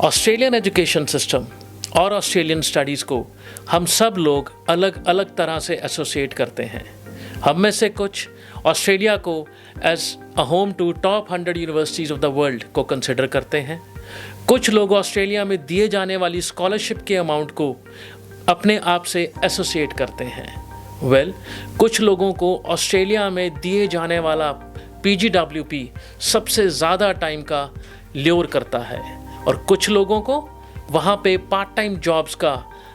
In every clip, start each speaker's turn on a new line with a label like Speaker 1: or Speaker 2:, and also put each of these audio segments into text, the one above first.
Speaker 1: Australian education system और Australian studies को हम सब लोग अलग अलग तरह से एसोसिएट करते हैं। हम में से कुछ ऑस्ट्रेलिया को as a home to top 100 universities of the world को कंसिडर करते हैं। कुछ लोग ऑस्ट्रेलिया में दिए जाने वाली स्कॉलरशिप के अमाउंट को अपने आप से एसोसिएट करते हैं। कुछ लोगों को ऑस्ट्रेलिया में दिए जाने वाला PGWP सबसे ज़्यादा टाइम का ल्योर करता है और कुछ लोगों को वहाँ पे पार्ट टाइम जॉब्स का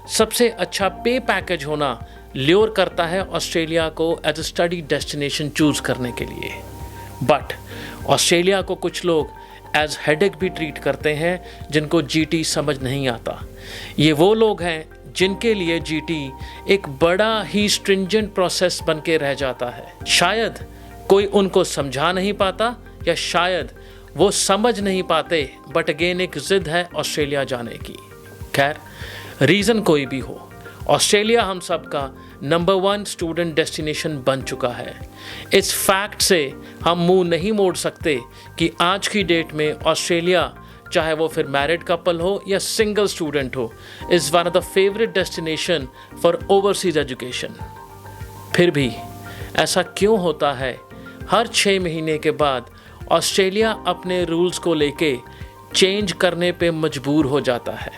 Speaker 1: सबसे अच्छा पे पैकेज होना ल्योर करता है ऑस्ट्रेलिया को as a study destination choose करने के लिए। बट ऑस्ट्रेलिया को कुछ लोग एज हेडेक भी ट्रीट करते हैं जिनको GT समझ नहीं आता। ये वो लोग हैं जिनके लिए GT एक बड़ा ही स्ट्रिंजेंट प्रोसेस बन के रह जाता है। शायद कोई उनको समझा नहीं पाता या शायद वो समझ नहीं पाते, बट अगेन एक ज़िद है ऑस्ट्रेलिया जाने की। खैर, रीज़न कोई भी हो, ऑस्ट्रेलिया हम सब का नंबर 1 स्टूडेंट डेस्टिनेशन बन चुका है। इस फैक्ट से हम मुंह नहीं मोड़ सकते कि आज की डेट में ऑस्ट्रेलिया, चाहे वो फिर मैरिड कपल हो या सिंगल स्टूडेंट हो, is one of the favourite destination for overseas education. फिर भी ऐसा क्यों होता है? हर 6 महीने के बाद ऑस्ट्रेलिया अपने रूल्स को लेके चेंज करने पे मजबूर हो जाता है।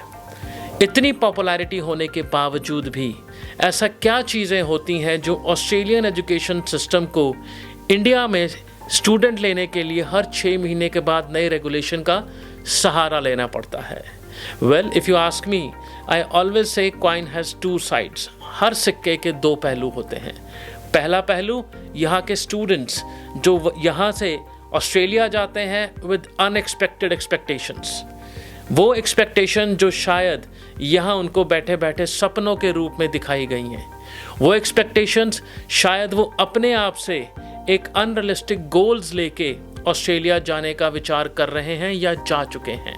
Speaker 1: इतनी पॉपुलैरिटी होने के बावजूद भी ऐसा क्या चीज़ें होती हैं जो ऑस्ट्रेलियन एजुकेशन सिस्टम को इंडिया में स्टूडेंट लेने के लिए हर 6 महीने के बाद नए रेगुलेशन का सहारा लेना पड़ता है? If you ask me, I always say coin has 2 sides. हर सिक्के के 2 पहलू होते हैं। पहला पहलू, यहाँ के स्टूडेंट्स जो यहाँ से ऑस्ट्रेलिया जाते हैं विद अनएक्सपेक्टेड एक्सपेक्टेशंस। वो एक्सपेक्टेशन जो शायद यहाँ उनको बैठे बैठे सपनों के रूप में दिखाई गई हैं। वो एक्सपेक्टेशंस शायद वो अपने आप से एक अनरियलिस्टिक गोल्स लेके ऑस्ट्रेलिया जाने का विचार कर रहे हैं या जा चुके हैं।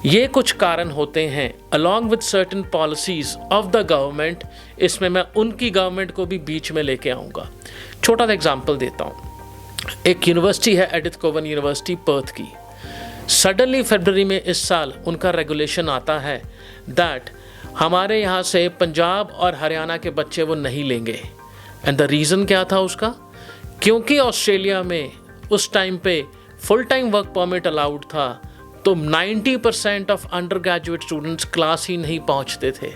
Speaker 1: ये कुछ कारण होते हैं along with certain policies of the government. इसमें मैं उनकी गवर्नमेंट को भी बीच में लेके आऊँगा। छोटा सा एग्जाम्पल देता हूँ। एक यूनिवर्सिटी है एडिथ कोवन यूनिवर्सिटी पर्थ की। सडनली फरवरी में इस साल उनका रेगुलेशन आता है दैट हमारे यहाँ से पंजाब और हरियाणा के बच्चे वो नहीं लेंगे। एंड द रीज़न क्या था उसका? क्योंकि ऑस्ट्रेलिया में उस टाइम पे full time work permit allowed था, तो 90% of undergraduate students class ही नहीं पहुँचते थे।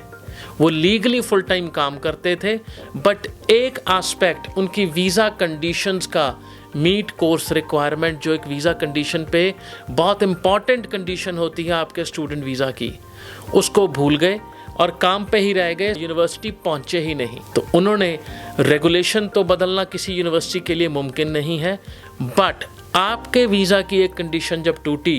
Speaker 1: वो लीगली फुल टाइम काम करते थे, बट एक एस्पेक्ट उनकी वीज़ा कंडीशंस का मीट कोर्स रिक्वायरमेंट, जो एक वीज़ा कंडीशन पे बहुत इंपॉर्टेंट कंडीशन होती है आपके स्टूडेंट वीज़ा की, उसको भूल गए और काम पे ही रह गए, यूनिवर्सिटी पहुंचे ही नहीं। तो उन्होंने रेगुलेशन तो बदलना किसी यूनिवर्सिटी के लिए मुमकिन नहीं है, बट आपके वीज़ा की एक कंडीशन जब टूटी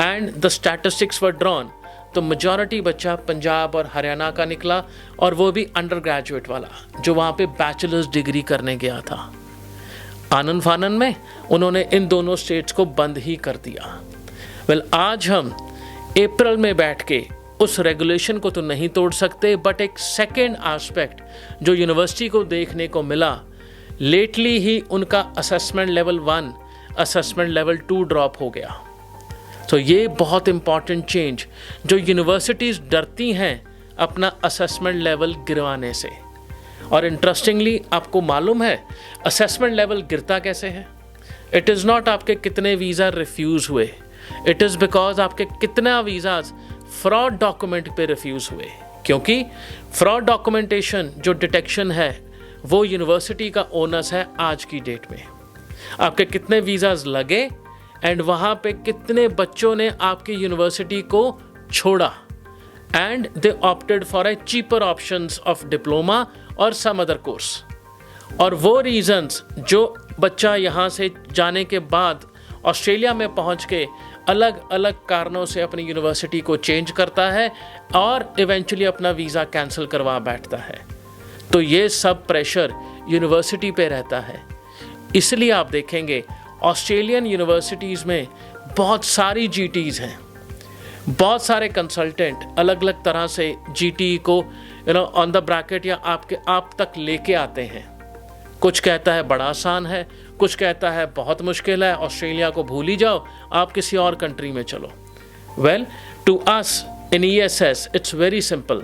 Speaker 1: and the statistics were drawn, तो मेजॉरिटी बच्चा पंजाब और हरियाणा का निकला, और वो भी अंडर ग्रेजुएट वाला जो वहाँ पे बैचलर्स डिग्री करने गया था। आनन फानन में उन्होंने इन दोनों स्टेट्स को बंद ही कर दिया। आज हम अप्रैल में बैठ के उस रेगुलेशन को तो नहीं तोड़ सकते, बट एक सेकेंड एस्पेक्ट जो यूनिवर्सिटी को देखने को मिला, लेटली ही उनका assessment level 1 assessment level 2 drop हो गया। तो ये बहुत इंपॉर्टेंट चेंज, जो यूनिवर्सिटीज़ डरती हैं अपना असेसमेंट लेवल गिरवाने से। और इंटरेस्टिंगली आपको मालूम है असेसमेंट लेवल गिरता कैसे है? इट इज़ नॉट आपके कितने वीज़ा रिफ्यूज़ हुए, इट इज़ बिकॉज आपके कितना वीज़ाज फ्रॉड डॉक्यूमेंट पे रिफ्यूज़ हुए। क्योंकि फ्रॉड डॉक्यूमेंटेशन जो डिटेक्शन है वो यूनिवर्सिटी का ओनर्स है आज की डेट में। आपके कितने वीज़ाज लगे एंड वहाँ पे कितने बच्चों ने आपकी यूनिवर्सिटी को छोड़ा and they opted for a cheaper options of diploma और सम अदर कोर्स। और वो रीजंस जो बच्चा यहाँ से जाने के बाद ऑस्ट्रेलिया में पहुँच के अलग अलग कारणों से अपनी यूनिवर्सिटी को चेंज करता है और इवेंचुअली अपना वीज़ा कैंसिल करवा बैठता है। तो ये सब प्रेशर यूनिवर्सिटी पे रहता है। इसलिए आप देखेंगे ऑस्ट्रेलियन यूनिवर्सिटीज़ में बहुत सारी GTs हैं, बहुत सारे कंसल्टेंट अलग अलग तरह से GT को ऑन द ब्रैकेट या आप तक लेके आते हैं। कुछ कहता है बड़ा आसान है, कुछ कहता है बहुत मुश्किल है, ऑस्ट्रेलिया को भूल ही जाओ, आप किसी और कंट्री में चलो। To us in ESS, it's very simple.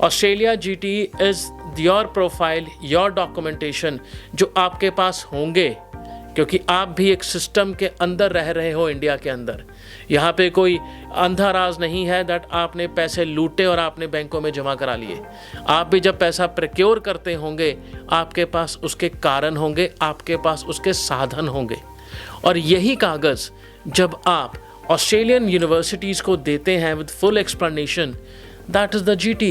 Speaker 1: Australia GT is your profile, your documentation जो आपके पास होंगे, क्योंकि आप भी एक सिस्टम के अंदर रह रहे हो इंडिया के अंदर। यहाँ पे कोई अंधा राज नहीं है दैट आपने पैसे लूटे और आपने बैंकों में जमा करा लिए। आप भी जब पैसा प्रोक्योर करते होंगे, आपके पास उसके कारण होंगे, आपके पास उसके साधन होंगे। और यही कागज़ जब आप ऑस्ट्रेलियन यूनिवर्सिटीज़ को देते हैं with full explanation, that is the GT।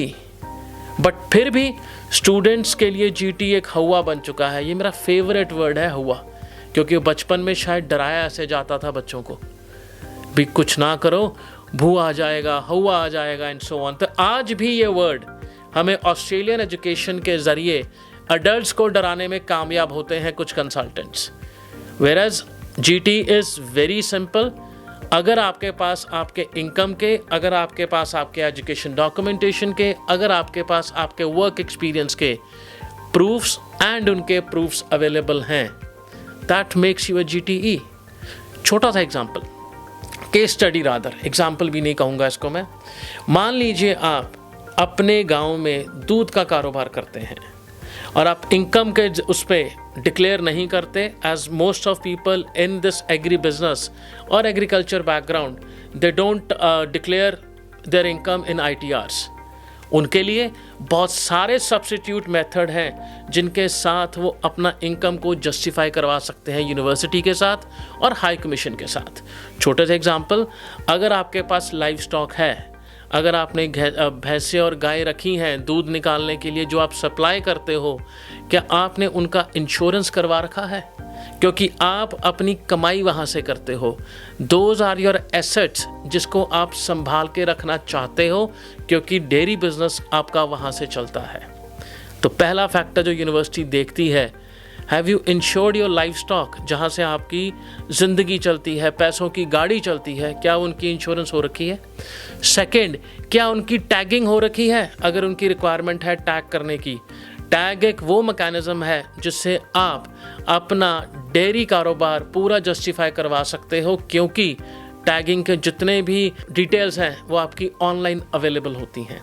Speaker 1: But फिर भी स्टूडेंट्स के लिए GT एक हवा बन चुका है। ये मेरा फेवरेट वर्ड है, हवा, क्योंकि बचपन में शायद डराया ऐसे जाता था बच्चों को भी, कुछ ना करो भू आ जाएगा, हवा आ जाएगा एंड सो ऑन। तो आज भी ये वर्ड हमें ऑस्ट्रेलियन एजुकेशन के ज़रिए अडल्ट्स को डराने में कामयाब होते हैं कुछ consultants. Whereas GT is very simple. अगर आपके पास आपके इनकम के, अगर आपके पास आपके एजुकेशन डॉक्यूमेंटेशन के, अगर आपके पास आपके वर्क एक्सपीरियंस के प्रूफ्स एंड उनके प्रूफ्स अवेलेबल हैं, that makes you a GTE। छोटा सा example, case study rather, example भी नहीं कहूँगा इसको मैं। मान लीजिए आप अपने गांव में दूध का कारोबार करते हैं और आप इनकम के उस पर डिक्लेयर नहीं करते, as most of people in this agri business और agriculture background, they don't declare their income in ITRs। उनके लिए बहुत सारे सब्स्टिट्यूट मेथड हैं जिनके साथ वो अपना इनकम को जस्टिफाई करवा सकते हैं यूनिवर्सिटी के साथ और हाई कमीशन के साथ। छोटे से एग्जांपल, अगर आपके पास लाइव स्टॉक है, अगर आपने भैंसें और गाय रखी हैं दूध निकालने के लिए जो आप सप्लाई करते हो, क्या आपने उनका इंश्योरेंस करवा रखा है? क्योंकि आप अपनी कमाई वहाँ से करते हो। दोज आर योर एसेट्स जिसको आप संभाल के रखना चाहते हो, क्योंकि डेयरी बिजनेस आपका वहाँ से चलता है। तो पहला फैक्टर जो यूनिवर्सिटी देखती है, have you insured your life stock, जहाँ से आपकी ज़िंदगी चलती है, पैसों की गाड़ी चलती है, क्या उनकी इंश्योरेंस हो रखी है? सेकंड, क्या उनकी टैगिंग हो रखी है? अगर उनकी रिक्वायरमेंट है टैग करने की, टैग एक वो मैकेनिज़्म है जिससे आप अपना डेयरी कारोबार पूरा जस्टिफाई करवा सकते हो, क्योंकि टैगिंग के जितने भी डिटेल्स हैं वो आपकी ऑनलाइन अवेलेबल होती हैं।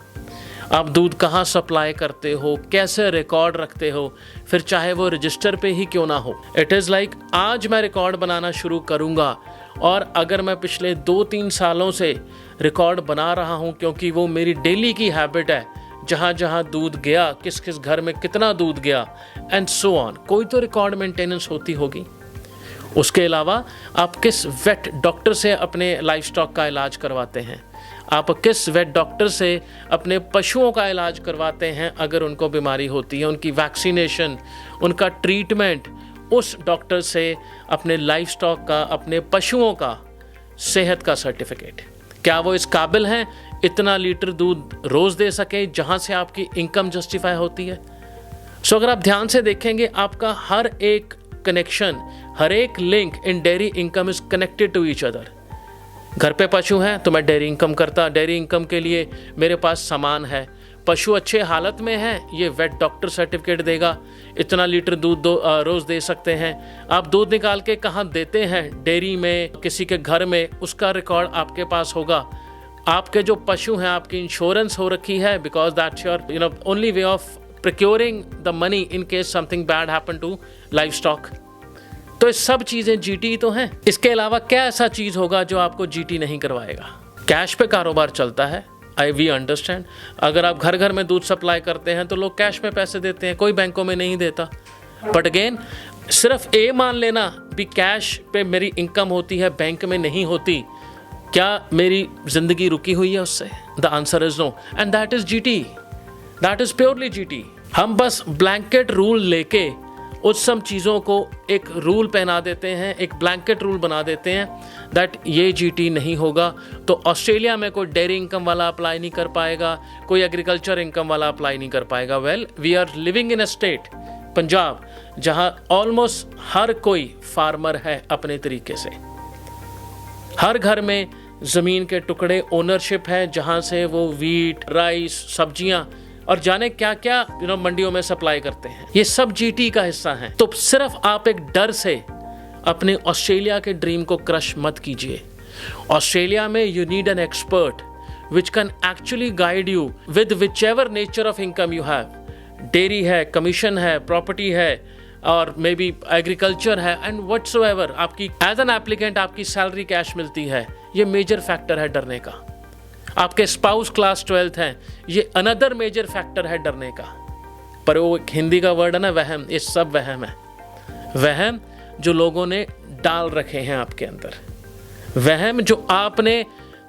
Speaker 1: आप दूध कहाँ सप्लाई करते हो, कैसे रिकॉर्ड रखते हो, फिर चाहे वो रजिस्टर पे ही क्यों ना हो। इट इज़ लाइक आज मैं रिकॉर्ड बनाना शुरू करूँगा और अगर मैं पिछले 2-3 सालों से रिकॉर्ड बना रहा हूँ, क्योंकि वो मेरी डेली की हैबिट है, जहाँ जहाँ दूध गया, किस किस घर में कितना दूध गया एंड सो ऑन, कोई तो रिकॉर्ड मेंटेनेंस होती होगी। उसके अलावा आप किस वेट डॉक्टर से अपने लाइफ स्टॉक का इलाज करवाते हैं, आप किस वेट डॉक्टर से अपने पशुओं का इलाज करवाते हैं अगर उनको बीमारी होती है, उनकी वैक्सीनेशन, उनका ट्रीटमेंट, उस डॉक्टर से अपने लाइफ स्टॉक का, अपने पशुओं का सेहत का सर्टिफिकेट, क्या वो इस काबिल हैं इतना लीटर दूध रोज़ दे सके, जहाँ से आपकी इनकम जस्टिफाई होती है। सो अगर आप ध्यान से देखेंगे, आपका हर एक कनेक्शन, हर एक link in dairy income is connected to each other. घर पे पशु हैं तो मैं डेयरी इनकम करता, डेयरी इनकम के लिए मेरे पास सामान है, पशु अच्छे हालत में हैं, ये वेट डॉक्टर सर्टिफिकेट देगा, इतना लीटर दूध रोज़ दे सकते हैं। आप दूध निकाल के कहाँ देते हैं, डेयरी में, किसी के घर में, उसका रिकॉर्ड आपके पास होगा। आपके जो पशु हैं, आपकी इंश्योरेंस हो रखी है, because that's your only way of procuring the money in case something bad happen to livestock. तो ये सब चीज़ें GT तो हैं। इसके अलावा क्या ऐसा चीज़ होगा जो आपको GT नहीं करवाएगा? कैश पे कारोबार चलता है, वी अंडरस्टैंड। अगर आप घर घर में दूध सप्लाई करते हैं तो लोग कैश में पैसे देते हैं, कोई बैंकों में नहीं देता। बट अगेन, सिर्फ ये मान लेना भी कैश पे मेरी इनकम होती है, बैंक में नहीं होती, क्या मेरी ज़िंदगी रुकी हुई है उससे? The answer is no, and that is GT, that is purely GT। हम बस ब्लैंकेट रूल लेके उस सब चीज़ों को एक रूल पहना देते हैं, एक ब्लैंकेट रूल बना देते हैं दैट ये GT नहीं होगा। तो ऑस्ट्रेलिया में कोई डेयरी इनकम वाला अप्लाई नहीं कर पाएगा, कोई एग्रीकल्चर इनकम वाला अप्लाई नहीं कर पाएगा। Well, we are living in a state Punjab जहां ऑलमोस्ट हर कोई फार्मर है अपने तरीके से। हर घर में ज़मीन के टुकड़े ओनरशिप है, जहां से वो वीट, राइस, सब्जियां और जाने क्या क्या मंडियों में सप्लाई करते हैं। ये सब GT का हिस्सा है। तो सिर्फ आप एक डर से अपने ऑस्ट्रेलिया के ड्रीम को क्रश मत कीजिए। ऑस्ट्रेलिया में you need an expert which can actually guide you with whichever nature of income you have. Dairy है, कमीशन है, प्रॉपर्टी है, और मे बी एग्रीकल्चर है, एंड व्हाटसोएवर आपकी एज एन एप्लीकेंट आपकी सैलरी कैश मिलती है, ये मेजर फैक्टर है डरने का। आपके स्पाउस क्लास 12th हैं, ये अनदर मेजर फैक्टर है डरने का। पर वो हिंदी का वर्ड है ना वहम, ये सब वहम है। वहम जो लोगों ने डाल रखे हैं आपके अंदर, वहम जो आपने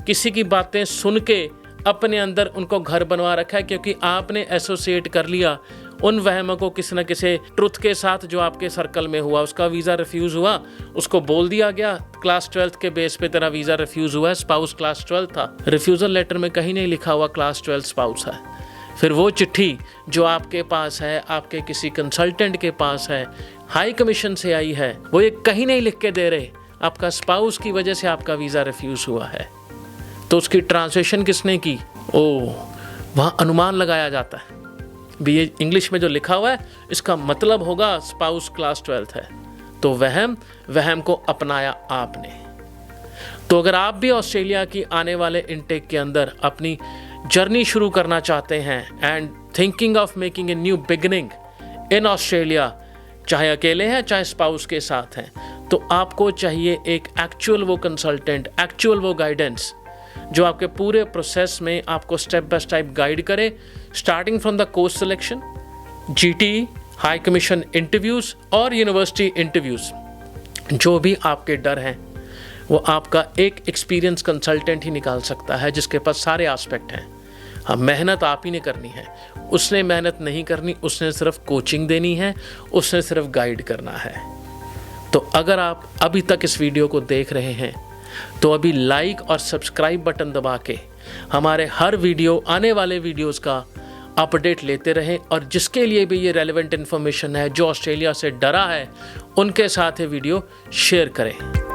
Speaker 1: किसी की बातें सुन के अपने अंदर उनको घर बनवा रखा है, क्योंकि आपने एसोसिएट कर लिया उन वहमों को किसी न किसी ट्रुथ के साथ जो आपके सर्कल में हुआ। उसका वीज़ा रिफ्यूज़ हुआ, उसको बोल दिया गया क्लास 12th के बेस पे तेरा वीज़ा रिफ्यूज़ हुआ है, स्पाउस क्लास 12 था। रिफ्यूज़ल लेटर में कहीं नहीं लिखा हुआ क्लास 12 स्पाउस है। फिर वो चिट्ठी जो आपके पास है, आपके किसी कंसल्टेंट के पास है, हाई कमीशन से आई है, वो ये कहीं नहीं लिख के दे रहे आपका स्पाउस की वजह से आपका वीज़ा रिफ्यूज़ हुआ है। तो उसकी ट्रांसलेशन किसने की? वहाँ अनुमान लगाया जाता है भी ये इंग्लिश में जो लिखा हुआ है इसका मतलब होगा स्पाउस क्लास 12th है। तो वहम को अपनाया आपने। तो अगर आप भी ऑस्ट्रेलिया की आने वाले इनटेक के अंदर अपनी जर्नी शुरू करना चाहते हैं and thinking of making a new beginning in Australia, चाहे अकेले हैं चाहे स्पाउस के साथ हैं, तो आपको चाहिए एक एक्चुअल वो कंसल्टेंट, एक्चुअल वो गाइडेंस जो आपके पूरे प्रोसेस में आपको स्टेप बाय स्टेप गाइड करे, starting from the course selection, GT, high commission interviews और यूनिवर्सिटी इंटरव्यूज़। जो भी आपके डर हैं वो आपका एक एक्सपीरियंस कंसल्टेंट ही निकाल सकता है, जिसके पास सारे एस्पेक्ट हैं। हाँ, मेहनत आप ही ने करनी है, उसने मेहनत नहीं करनी, उसने सिर्फ कोचिंग देनी है, उसने सिर्फ गाइड करना है। तो अगर आप अभी तक इस वीडियो को देख रहे हैं तो अभी लाइक और सब्सक्राइब बटन दबा के हमारे हर वीडियो, आने वाले वीडियोस का अपडेट लेते रहें, और जिसके लिए भी ये रेलेवेंट इन्फॉर्मेशन है, जो ऑस्ट्रेलिया से डरा है, उनके साथ ये वीडियो शेयर करें।